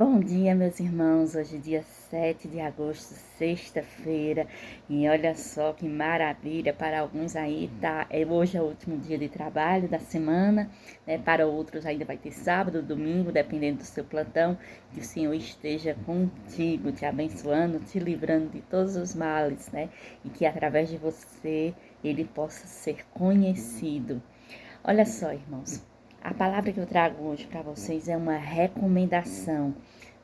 Bom dia, meus irmãos. Hoje é dia 7 de agosto, sexta-feira. E olha só que maravilha, para alguns aí hoje é o último dia de trabalho da semana, né? Para outros ainda vai ter sábado, domingo, dependendo do seu plantão. Que o Senhor esteja contigo, te abençoando, te livrando de todos os males, né? E que através de você ele possa ser conhecido. Olha só, irmãos. A palavra que eu trago hoje para vocês é uma recomendação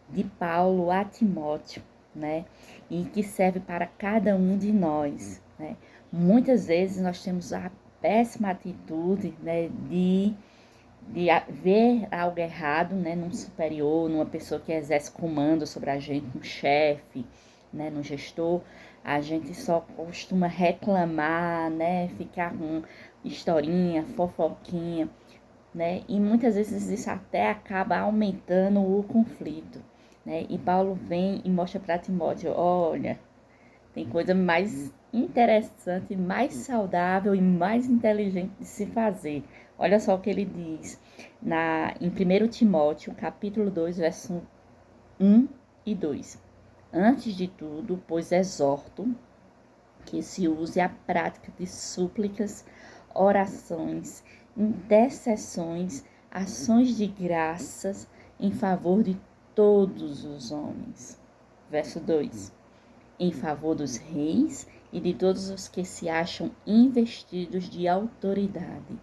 de Paulo a Timóteo, né? E que serve para cada um de nós, né? Muitas vezes nós temos a péssima atitude, né, de ver algo errado, né, num superior, numa pessoa que exerce comando sobre a gente, um chefe, né, num gestor. A gente só costuma reclamar, né, ficar com historinha, fofoquinha, né? E muitas vezes isso até acaba aumentando o conflito, né? E Paulo vem e mostra para Timóteo, olha, tem coisa mais interessante, mais saudável e mais inteligente de se fazer. Olha só o que ele diz em 1 Timóteo, capítulo 2, verso 1 e 2. Antes de tudo, pois exorto que se use a prática de súplicas, orações, intercessões, ações de graças em favor de todos os homens. Verso 2. Em favor dos reis e de todos os que se acham investidos de autoridade,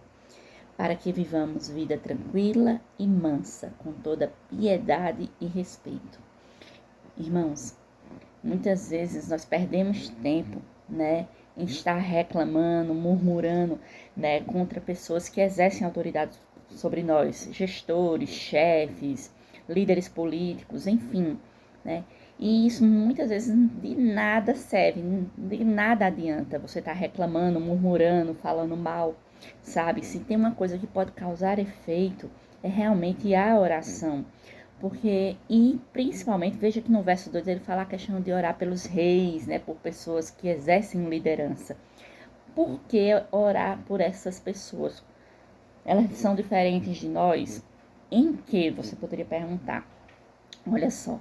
para que vivamos vida tranquila e mansa, com toda piedade e respeito. Irmãos, muitas vezes nós perdemos tempo, né, em estar reclamando, murmurando, né, contra pessoas que exercem autoridade sobre nós, gestores, chefes, líderes políticos, enfim, né? E isso muitas vezes de nada serve, de nada adianta você estar reclamando, murmurando, falando mal, sabe? Se tem uma coisa que pode causar efeito, é realmente a oração. Porque, e principalmente, veja que no verso 2 ele fala a questão de orar pelos reis, né, por pessoas que exercem liderança. Por que orar por essas pessoas? Elas são diferentes de nós? Em que, você poderia perguntar? Olha só,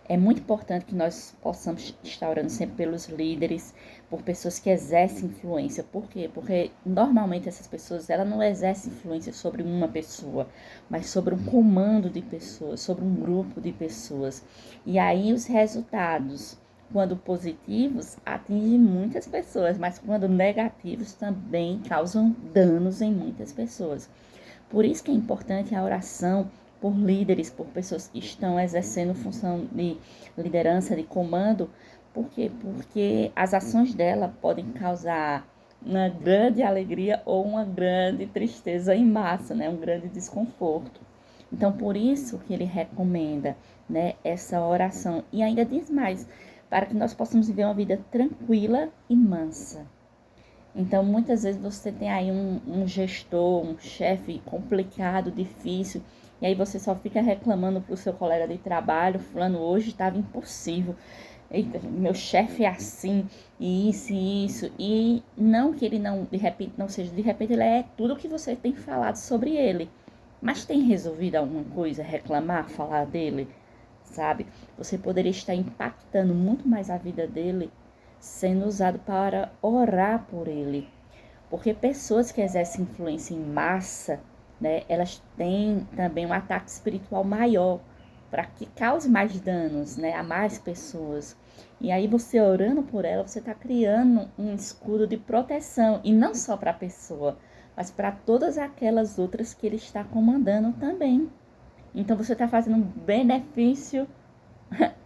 é muito importante que nós possamos estar orando sempre pelos líderes, por pessoas que exercem influência. Por quê? Porque normalmente essas pessoas elas não exercem influência sobre uma pessoa, mas sobre um comando de pessoas, sobre um grupo de pessoas. E aí os resultados, quando positivos, atingem muitas pessoas, mas quando negativos também causam danos em muitas pessoas. Por isso que é importante a oração por líderes, por pessoas que estão exercendo função de liderança, de comando. Por quê? Porque as ações dela podem causar uma grande alegria ou uma grande tristeza em massa, né? Um grande desconforto. Então, por isso que ele recomenda, né, essa oração. E ainda diz mais, para que nós possamos viver uma vida tranquila e mansa. Então, muitas vezes você tem aí um gestor, um chefe complicado, difícil, e aí você só fica reclamando pro seu colega de trabalho, fulano, hoje estava impossível. Eita, meu chefe é assim, e isso. E não que ele não, de repente, não seja, de repente ele é tudo o que você tem falado sobre ele. Mas tem resolvido alguma coisa, reclamar, falar dele, sabe? Você poderia estar impactando muito mais a vida dele sendo usado para orar por ele. Porque pessoas que exercem influência em massa, né, elas têm também um ataque espiritual maior, para que cause mais danos, né, a mais pessoas. E aí você orando por ela, você está criando um escudo de proteção, e não só para a pessoa, mas para todas aquelas outras que ele está comandando também. Então você está fazendo um benefício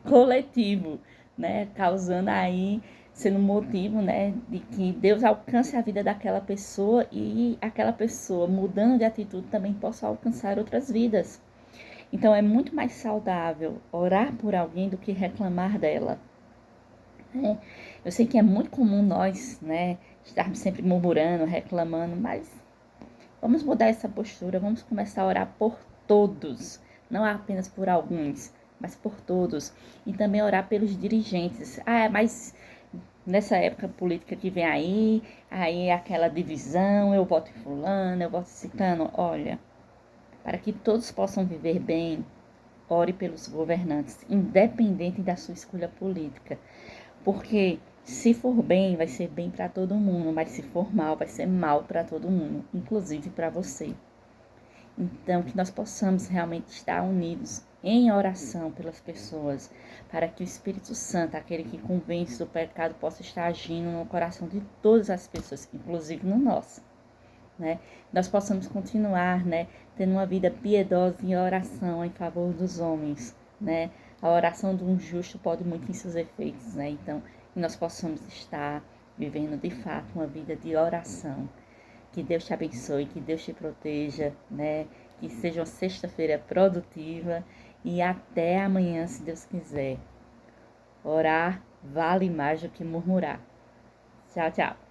coletivo, né? Causando aí, sendo motivo, né, de que Deus alcance a vida daquela pessoa e aquela pessoa, mudando de atitude, também possa alcançar outras vidas. Então é muito mais saudável orar por alguém do que reclamar dela, né? Eu sei que é muito comum nós, né, estarmos sempre murmurando, reclamando, mas vamos mudar essa postura, vamos começar a orar por todos, não apenas por alguns, mas por todos. E também orar pelos dirigentes. Ah, mas nessa época política que vem aí aquela divisão, eu voto em fulano, eu voto em ciclano. Olha, para que todos possam viver bem, ore pelos governantes, independente da sua escolha política. Porque se for bem, vai ser bem para todo mundo, mas se for mal, vai ser mal para todo mundo, inclusive para você. Então, que nós possamos realmente estar unidos em oração pelas pessoas, para que o Espírito Santo, aquele que convence do pecado, possa estar agindo no coração de todas as pessoas, inclusive no nosso. Né? Nós possamos continuar, né, tendo uma vida piedosa em oração em favor dos homens, né? A oração de um justo pode muito em seus efeitos, né? Então, que nós possamos estar vivendo de fato uma vida de oração. Que Deus te abençoe, que Deus te proteja, né? Que seja uma sexta-feira produtiva e até amanhã, se Deus quiser. Orar vale mais do que murmurar. Tchau, tchau.